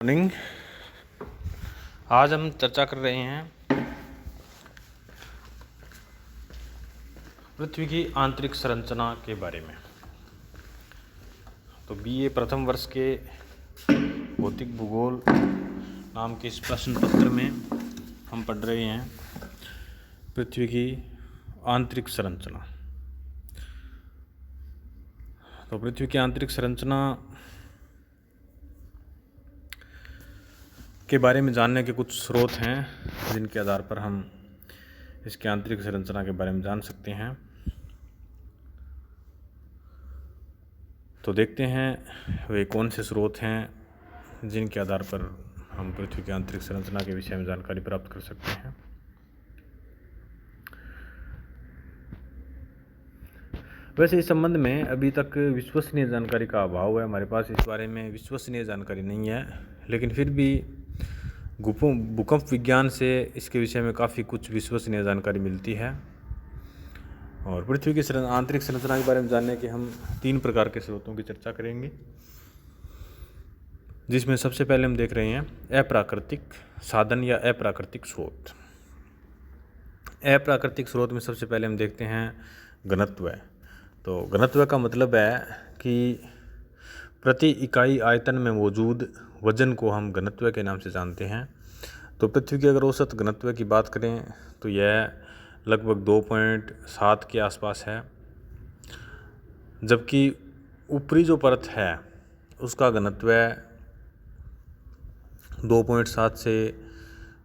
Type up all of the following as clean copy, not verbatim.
Morning. आज हम चर्चा कर रहे हैं पृथ्वी की आंतरिक संरचना के बारे में। तो बीए प्रथम वर्ष के भौतिक भूगोल नाम के इस प्रश्न पत्र में हम पढ़ रहे हैं पृथ्वी की आंतरिक संरचना। तो पृथ्वी की आंतरिक संरचना के बारे में जानने के कुछ स्रोत हैं जिनके आधार पर हम इसकी आंतरिक संरचना के बारे में जान सकते हैं। तो देखते हैं वे कौन से स्रोत हैं जिनके आधार पर हम पृथ्वी की आंतरिक संरचना के विषय में जानकारी प्राप्त कर सकते हैं। वैसे इस संबंध में अभी तक विश्वसनीय जानकारी का अभाव है, हमारे पास इस बारे में विश्वसनीय जानकारी नहीं है, लेकिन फिर भी भूकंप विज्ञान से इसके विषय में काफ़ी कुछ विश्वसनीय जानकारी मिलती है। और पृथ्वी की आंतरिक संरचना के बारे में जानने के हम 3 प्रकार के स्रोतों की चर्चा करेंगे, जिसमें सबसे पहले हम देख रहे हैं अप्राकृतिक साधन या अप्राकृतिक स्रोत। अप्राकृतिक स्रोत में सबसे पहले हम देखते हैं घनत्व। तो घनत्व का मतलब है कि प्रति इकाई आयतन में मौजूद वजन को हम घनत्व के नाम से जानते हैं। तो पृथ्वी की अगर औसत घनत्व की बात करें तो यह लगभग 2.7 के आसपास है, जबकि ऊपरी जो परत है उसका घनत्व 2.7 से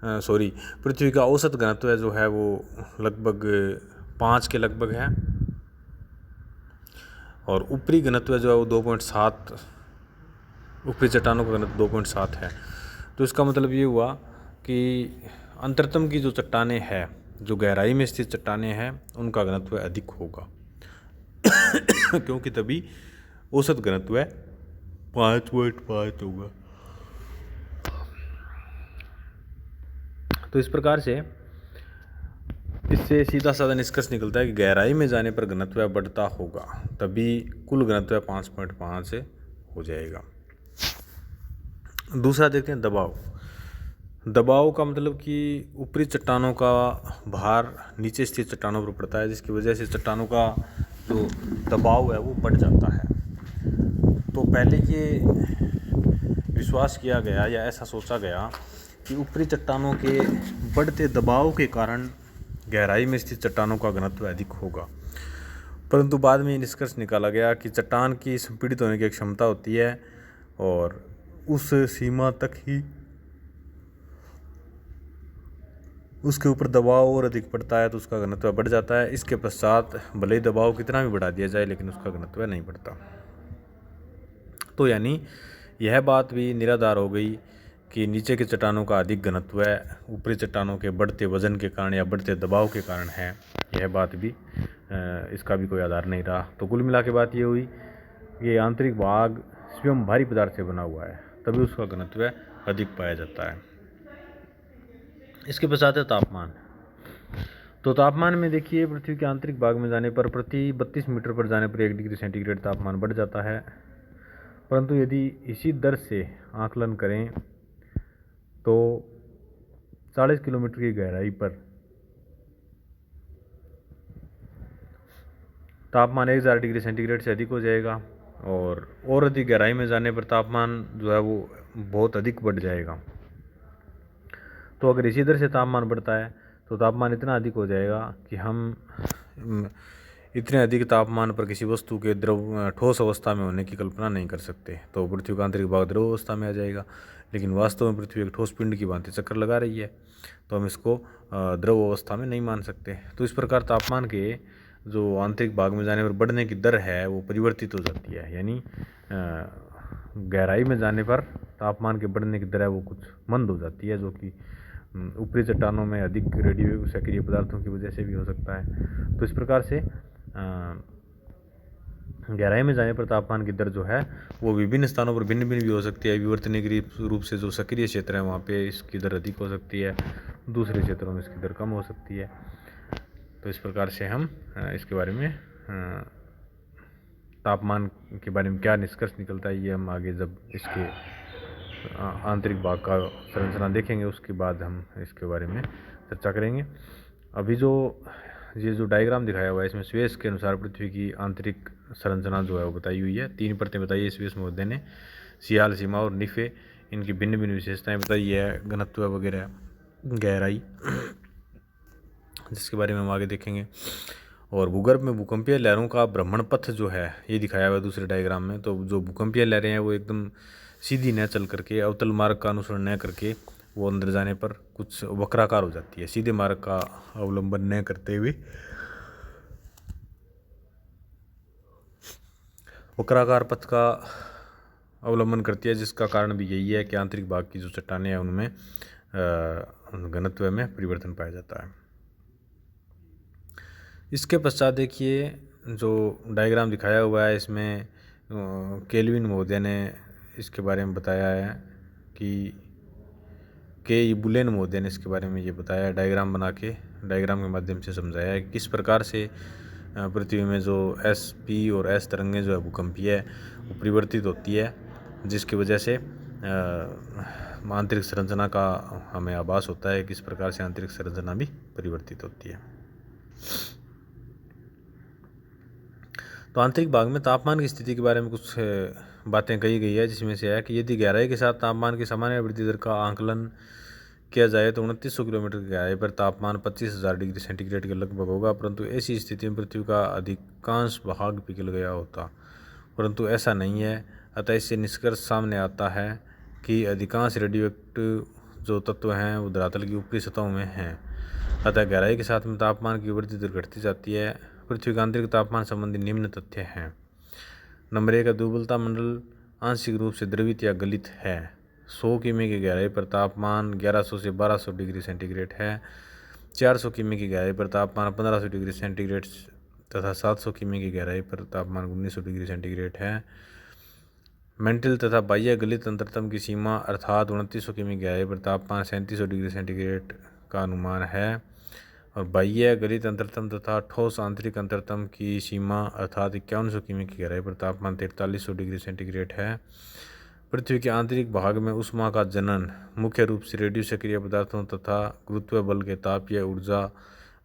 पृथ्वी का औसत घनत्व जो है वो लगभग 5 के लगभग है, और ऊपरी घनत्व जो है वो 2.7, ऊपरी चट्टानों का घनत्व 2.7 है। तो इसका मतलब ये हुआ कि अंतरतम की जो चट्टानें हैं, जो गहराई में स्थित चट्टानें हैं, उनका घनत्व अधिक होगा क्योंकि तभी औसत घनत्व 5.5 होगा। तो इस प्रकार से इससे सीधा साधा निष्कर्ष निकलता है कि गहराई में जाने पर घनत्व बढ़ता होगा, तभी कुल घनत्व 5.5 हो जाएगा। दूसरा देखते हैं दबाव। दबाव का मतलब कि ऊपरी चट्टानों का भार नीचे स्थित चट्टानों पर पड़ता है, जिसकी वजह से चट्टानों का जो दबाव है वो बढ़ जाता है। तो पहले ये विश्वास किया गया या ऐसा सोचा गया कि ऊपरी चट्टानों के बढ़ते दबाव के कारण गहराई में स्थित चट्टानों का घनत्व अधिक होगा, परंतु बाद में निष्कर्ष निकाला गया कि चट्टान की संपीड़ित होने की एक क्षमता होती है और उस सीमा तक ही उसके ऊपर दबाव और अधिक पड़ता है तो उसका घनत्व बढ़ जाता है। इसके पश्चात भले ही दबाव कितना भी बढ़ा दिया जाए लेकिन उसका घनत्व नहीं बढ़ता। तो यानी यह बात भी निराधार हो गई कि नीचे के चट्टानों का अधिक घनत्व ऊपरी चट्टानों के बढ़ते वजन के कारण या बढ़ते दबाव के कारण है, यह बात भी इसका भी कोई आधार नहीं रहा। तो कुल मिला के बात ये हुई कि आंतरिक भाग स्वयं भारी पदार्थ से बना हुआ है, तभी उसका घनत्व अधिक पाया जाता है। इसके पश्चात है तापमान। तो तापमान में देखिए, पृथ्वी के आंतरिक भाग में जाने पर प्रति 32 मीटर पर जाने पर 1 डिग्री सेंटीग्रेड तापमान बढ़ जाता है, परंतु यदि इसी दर से आकलन करें तो 40 किलोमीटर की गहराई पर तापमान 1000 डिग्री सेंटीग्रेड से अधिक हो जाएगा, और अधिक गहराई में जाने पर तापमान जो है वो बहुत अधिक बढ़ जाएगा। तो अगर इसी दर से तापमान बढ़ता है तो तापमान इतना अधिक हो जाएगा कि हम इतने अधिक तापमान पर किसी वस्तु के ठोस अवस्था में होने की कल्पना नहीं कर सकते। तो पृथ्वी का आंतरिक भाग द्रव अवस्था में आ जाएगा, लेकिन वास्तव में पृथ्वी एक ठोस पिंड की भांति चक्कर लगा रही है, तो हम इसको द्रव अवस्था में नहीं मान सकते। तो इस प्रकार तापमान के जो आंतरिक भाग में जाने पर बढ़ने की दर है वो परिवर्तित हो जाती है, यानी गहराई में जाने पर तापमान के बढ़ने की दर है वो कुछ मंद हो जाती है, जो कि ऊपरी चट्टानों में अधिक रेडियो सक्रिय पदार्थों की वजह से भी हो सकता है। तो इस प्रकार से गहराई में जाने पर तापमान की दर जो है वो विभिन्न स्थानों पर भिन्न भिन्न भी हो सकती है। विवर्तनिक रूप से जो सक्रिय क्षेत्र है वहाँ पे इसकी दर अधिक हो सकती है, दूसरे क्षेत्रों में इसकी दर कम हो सकती है। तो इस प्रकार से हम इसके बारे में तापमान के बारे में क्या निष्कर्ष निकलता है ये हम आगे जब इसके आंतरिक भाग का संरचना देखेंगे, उसके बाद हम इसके बारे में चर्चा करेंगे। अभी ये जो डायग्राम दिखाया हुआ है इसमें स्वेस के अनुसार पृथ्वी की आंतरिक संरचना जो है वो बताई हुई है। 3 परतें बताई है स्वेस महोदय ने, सियाल, सीमा और निफे। इनकी भिन्न भिन्न विशेषताएं बताई है, घनत्व वगैरह, गहराई, जिसके बारे में हम आगे देखेंगे। और भूगर्भ में भूकंपीय लहरों का भ्रमण पथ जो है ये दिखाया हुआ है दूसरे डायग्राम में। तो जो भूकंपीय लहरें हैं वो एकदम सीधी न चल करके, अवतल मार्ग का अनुसरण न करके, वो अंदर जाने पर कुछ वक्राकार हो जाती है, सीधे मार्ग का अवलंबन न करते हुए वक्राकार पथ का अवलंबन करती है, जिसका कारण भी यही है कि आंतरिक भाग की जो चट्टानें हैं उनमें घनत्व में परिवर्तन पाया जाता है। इसके पश्चात देखिए जो डायग्राम दिखाया हुआ है इसमें केल्विन महोदय ने इसके बारे में बताया है कि बुलेन महोदय ने इसके बारे में ये बताया, डायग्राम बना के, डायग्राम के माध्यम से समझाया है कि किस प्रकार से पृथ्वी में जो एस, पी और एस तरंगें जो है भूकंपीय है वो परिवर्तित होती है, जिसकी वजह से आंतरिक संरचना का हमें आभास होता है, किस प्रकार से आंतरिक संरचना भी परिवर्तित होती है। तो आंतरिक भाग में तापमान की स्थिति के बारे में कुछ बातें कही गई है, जिसमें से है कि यदि गहराई के साथ तापमान की सामान्य वृद्धि दर का आंकलन किया जाए तो 2900 किलोमीटर की गहराई पर तापमान 25,000 डिग्री सेंटीग्रेड के लगभग होगा, परंतु ऐसी स्थिति में पृथ्वी का अधिकांश भाग पिघल गया होता, परंतु ऐसा नहीं है। अतः इससे निष्कर्ष सामने आता है कि अधिकांश रेडियोएक्टिव जो तत्व हैं वो धरातल की ऊपरी सतहों में हैं। अतः गहराई के साथ में तापमान की वृद्धि दर घटती जाती है। पृथ्वी का आंतरिक तापमान संबंधी निम्न तथ्य हैं। नंबर 1 दुर्बलता मंडल आंशिक रूप से द्रवित या गलित है। 100 किमी की गहराई पर तापमान 1100 से 1200 डिग्री सेंटीग्रेड है। 400 किमी की गहराई पर तापमान 1500 डिग्री सेंटीग्रेड तथा 700 किमी की गहराई पर तापमान 1900 डिग्री सेंटीग्रेड है। मेंटल तथा बाह्य गलित अंतरतम की सीमा अर्थात 2900 किमी की गहराई पर तापमान 3700 डिग्री सेंटीग्रेड का अनुमान है, और बाह्य गलित अंतरतम तथा ठोस आंतरिक अंतरतम की सीमा अर्थात 5100 किमी की गहराई पर तापमान 4300 डिग्री सेंटीग्रेड है। पृथ्वी के आंतरिक भाग में ऊष्मा का जनन मुख्य रूप से रेडियो सक्रिय पदार्थों तथा गुरुत्व बल के तापीय ऊर्जा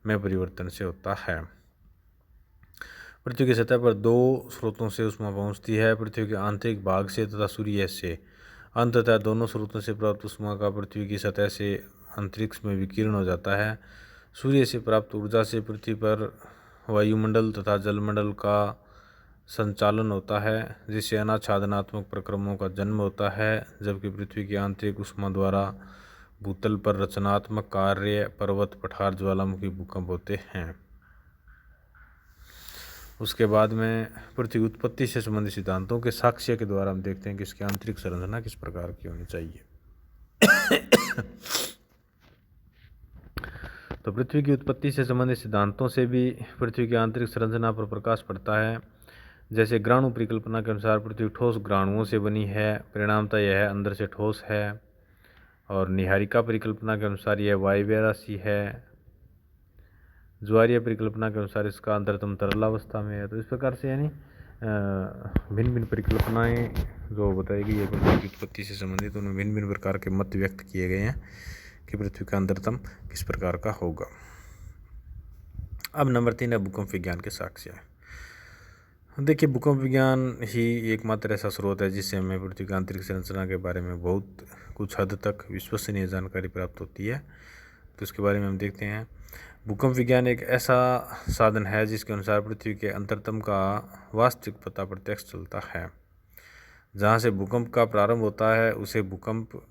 में परिवर्तन से होता है। पृथ्वी की सतह पर 2 स्रोतों से ऊष्मा पहुंचती है, पृथ्वी के आंतरिक भाग से तथा सूर्य से। अंततः दोनों स्रोतों से प्राप्त ऊष्मा का पृथ्वी की सतह से अंतरिक्ष में विकीर्ण हो जाता है। सूर्य से प्राप्त ऊर्जा से पृथ्वी पर वायुमंडल तथा जलमंडल का संचालन होता है, जिससे अनाच्छादनात्मक प्रक्रमों का जन्म होता है, जबकि पृथ्वी की आंतरिक ऊष्मा द्वारा भूतल पर रचनात्मक कार्य, पर्वत, पठार, ज्वालामुखी, भूकंप होते हैं। उसके बाद में पृथ्वी की उत्पत्ति से संबंधित सिद्धांतों के साक्ष्य के द्वारा हम देखते हैं कि इसकी आंतरिक संरचना किस प्रकार की होनी चाहिए। तो पृथ्वी की उत्पत्ति से संबंधित सिद्धांतों से भी पृथ्वी की आंतरिक संरचना पर प्रकाश पड़ता है। जैसे ग्राणु परिकल्पना के अनुसार पृथ्वी ठोस ग्राणुओं से बनी है, परिणामतः यह अंदर से ठोस है। और निहारिका परिकल्पना के अनुसार यह वायव्य राशि है। ज्वारीय परिकल्पना के अनुसार इसका अंतरतम तरलावस्था में है। तो इस प्रकार से यानी भिन्न भिन्न परिकल्पनाएं जो बताई गई है पृथ्वी की उत्पत्ति से संबंधित, उनमें भिन्न भिन्न प्रकार के मत व्यक्त किए गए हैं कि पृथ्वी का अंतरतम किस प्रकार का होगा। अब नंबर 3 है भूकंप विज्ञान के साक्ष्य। देखिए भूकंप विज्ञान ही एकमात्र ऐसा स्रोत है जिससे हमें पृथ्वी की आंतरिक संरचना के बारे में बहुत कुछ हद तक विश्वसनीय जानकारी प्राप्त होती है। तो इसके बारे में हम देखते हैं। भूकंप विज्ञान एक ऐसा साधन है जिसके अनुसार पृथ्वी के अंतरतम का वास्तविक पता प्रत्यक्ष चलता है। जहाँ से भूकंप का प्रारंभ होता है उसे भूकंप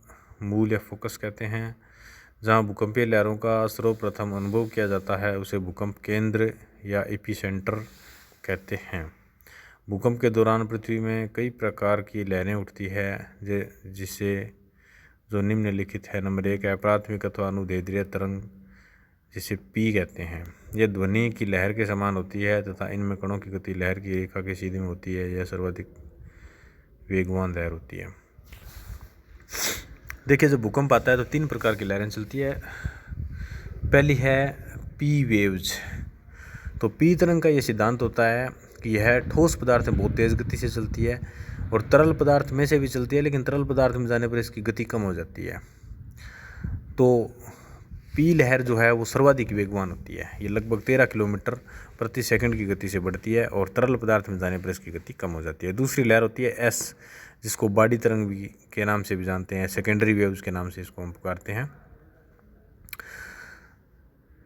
मूल या फोकस कहते हैं। जहाँ भूकंपीय लहरों का सर्वप्रथम अनुभव किया जाता है उसे भूकंप केंद्र या एपिसेंटर कहते हैं। भूकंप के दौरान पृथ्वी में कई प्रकार की लहरें उठती है, जिसे जो निम्नलिखित है। नंबर 1 है प्राथमिक अथवा अनुदैर्ध्य तरंग, जिसे पी कहते हैं। यह ध्वनि की लहर के समान होती है तथा इनमें कणों की गति लहर की रेखा के सीधे में होती है। यह सर्वाधिक वेगवान लहर होती है। देखिए जब भूकंप आता है तो 3 प्रकार की लहरें चलती है। पहली है पी वेव्स। तो पी तरंग का यह सिद्धांत होता है कि यह ठोस पदार्थ में बहुत तेज़ गति से चलती है और तरल पदार्थ में से भी चलती है, लेकिन तरल पदार्थ में जाने पर इसकी गति कम हो जाती है। तो पी लहर जो है वो सर्वाधिक वेगवान होती है, ये लगभग 13 किलोमीटर प्रति सेकंड की गति से बढ़ती है और तरल पदार्थ में जाने पर इसकी गति कम हो जाती है। दूसरी लहर होती है एस, जिसको बाडी तरंग भी के नाम से भी जानते हैं, सेकेंडरी वेव्स के नाम से इसको हम पुकारते हैं।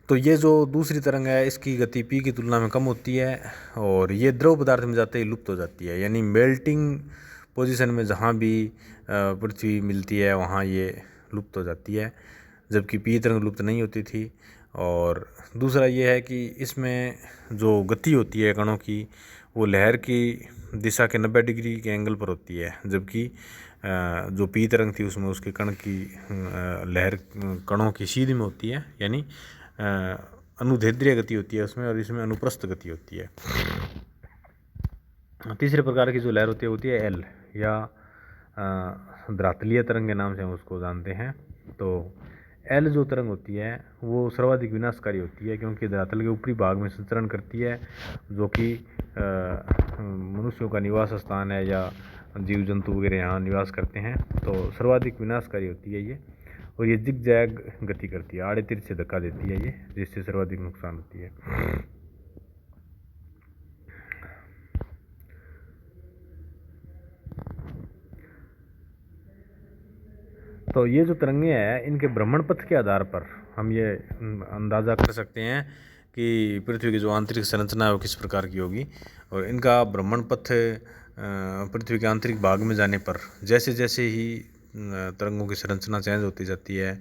तो ये जो दूसरी तरंग है इसकी गति पी की तुलना में कम होती है और ये द्रव पदार्थ में जाते ही लुप्त हो जाती है, यानी मेल्टिंग पोजीशन में जहाँ भी पृथ्वी मिलती है वहाँ ये लुप्त हो जाती है, जबकि पी तरंग लुप्त नहीं होती थी। और दूसरा ये है कि इसमें जो गति होती है कणों की वो लहर की दिशा के 90 डिग्री के एंगल पर होती है, जबकि जो पी तरंग थी उसमें उसके कण की लहर कणों की सीधी में होती है, यानी अनुदैर्ध्य गति होती है उसमें, और इसमें अनुप्रस्थ गति होती है। तीसरे प्रकार की जो लहर होती है एल, या धरातलीय तरंग के नाम से हम उसको जानते हैं। तो एल जो तरंग होती है वो सर्वाधिक विनाशकारी होती है, क्योंकि धरातल के ऊपरी भाग में संचरण करती है, जो कि मनुष्यों का निवास स्थान है या जीव जंतु वगैरह यहाँ निवास करते हैं। तो सर्वाधिक विनाशकारी होती है ये, और ये जिग जैग गति करती है, आड़े तिरछे धक्का देती है ये, जिससे सर्वाधिक नुकसान होती है। तो ये जो तरंगे हैं इनके भ्रमण पथ के आधार पर हम ये अंदाज़ा कर सकते हैं कि पृथ्वी की जो आंतरिक संरचना है वो किस प्रकार की होगी, और इनका भ्रमण पथ पृथ्वी के आंतरिक भाग में जाने पर जैसे जैसे ही तरंगों की संरचना चेंज होती जाती है,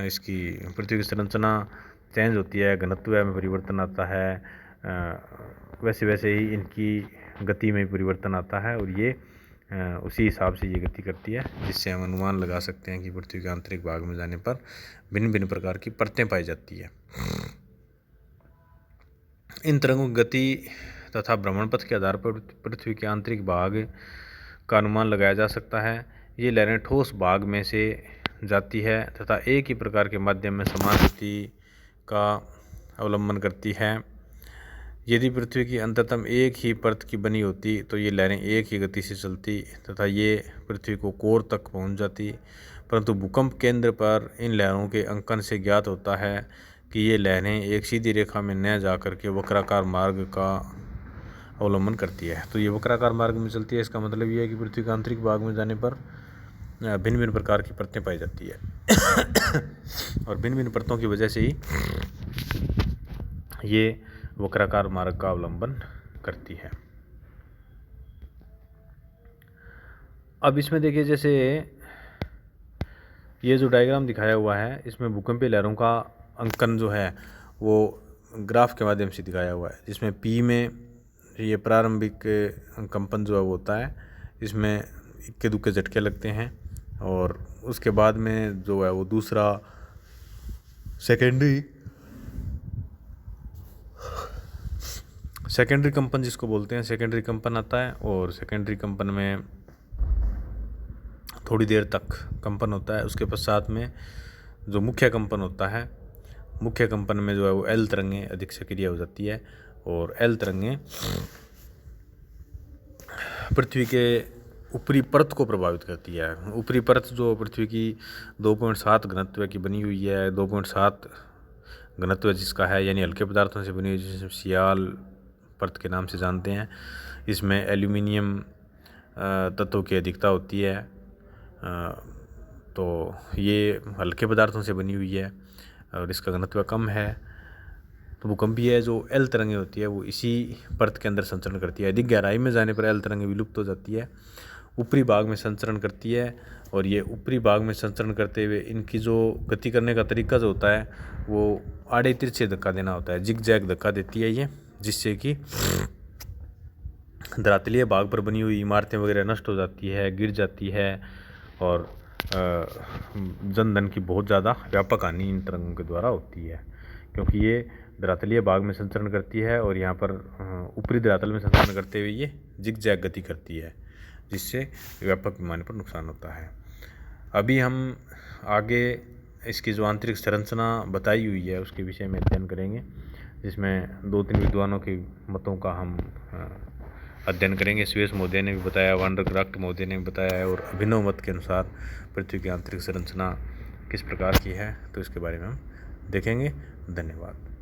इसकी पृथ्वी की संरचना चेंज होती है, घनत्व में परिवर्तन आता है, वैसे वैसे ही इनकी गति में परिवर्तन आता है, और ये उसी हिसाब से ये गति करती है, जिससे हम अनुमान लगा सकते हैं कि पृथ्वी के आंतरिक भाग में जाने पर भिन्न भिन्न प्रकार की परतें पाई जाती है। इन तरंगों की गति तथा भ्रमण पथ के आधार पर पृथ्वी के आंतरिक भाग का अनुमान लगाया जा सकता है। ये लहरें ठोस भाग में से जाती है तथा एक ही प्रकार के माध्यम में समान गति का अवलंबन करती है। यदि पृथ्वी की अंततम एक ही परत की बनी होती तो ये लहरें एक ही गति से चलती तथा ये पृथ्वी को कोर तक पहुंच जाती, परंतु भूकंप केंद्र पर इन लहरों के अंकन से ज्ञात होता है कि ये लहरें एक सीधी रेखा में न जाकर के वक्राकार मार्ग का अवलंबन करती है। तो ये वक्राकार मार्ग में चलती है, इसका मतलब ये है कि पृथ्वी के आंतरिक भाग में जाने पर भिन्न भिन्न प्रकार की परतें पाई जाती है और भिन्न भिन्न परतों की वजह से ही ये वक्राकार मार्ग का अवलंबन करती है। अब इसमें देखिए, जैसे ये जो डायग्राम दिखाया हुआ है इसमें भूकंपीय लहरों का अंकन जो है वो ग्राफ के माध्यम से दिखाया हुआ है, जिसमें पी में ये प्रारंभिक कंपन जो है वो होता है, इसमें इक्के दुक्के झटके लगते हैं, और उसके बाद में जो है वो दूसरा सेकेंडरी कंपन जिसको बोलते हैं, सेकेंडरी कंपन आता है, और सेकेंडरी कंपन में थोड़ी देर तक कंपन होता है। उसके पश्चात में जो मुख्य कंपन होता है, मुख्य कंपन में जो है वो एल तरंगें अधिक सक्रिय हो जाती है, और एल तरंगें पृथ्वी के ऊपरी परत को प्रभावित करती है। ऊपरी परत जो पृथ्वी की 2.7 घनत्व की बनी हुई है, 2.7 घनत्व जिसका है, यानी हल्के पदार्थों से बनी हुई, जिसे सियाल परत के नाम से जानते हैं। इसमें एल्यूमिनियम तत्वों की अधिकता होती है, तो ये हल्के पदार्थों से बनी हुई है और इसका घनत्व कम है। तो भूकंपीय जो एल तरंगें होती है वो इसी परत के अंदर संचरण करती है। अधिक गहराई में जाने पर एल तरंगें विलुप्त हो जाती है, ऊपरी भाग में संचरण करती है, और ये ऊपरी भाग में संचरण करते हुए इनकी जो गति करने का तरीका जो होता है वो आड़े तिरछे धक्का देना होता है, जिग जैग धक्का देती है ये, जिससे कि धरातलीय भाग पर बनी हुई इमारतें वगैरह नष्ट हो जाती है, गिर जाती है, और जनधन की बहुत ज़्यादा व्यापक हानि इन तरंगों के द्वारा होती है, क्योंकि ये धरातलीय भाग में संचरण करती है और यहाँ पर ऊपरी धरातल में संचरण करते हुए ये जिग जैग गति करती है, जिससे व्यापक पैमाने पर नुकसान होता है। अभी हम आगे इसकी जो आंतरिक संरचना बताई हुई है उसके विषय में अध्ययन करेंगे, जिसमें 2-3 विद्वानों के मतों का हम अध्ययन करेंगे। सुयश महोदय ने भी बताया, वांडरक्राफ्ट महोदय ने भी बताया है, और अभिनव मत के अनुसार पृथ्वी की आंतरिक संरचना किस प्रकार की है, तो इसके बारे में हम देखेंगे। धन्यवाद।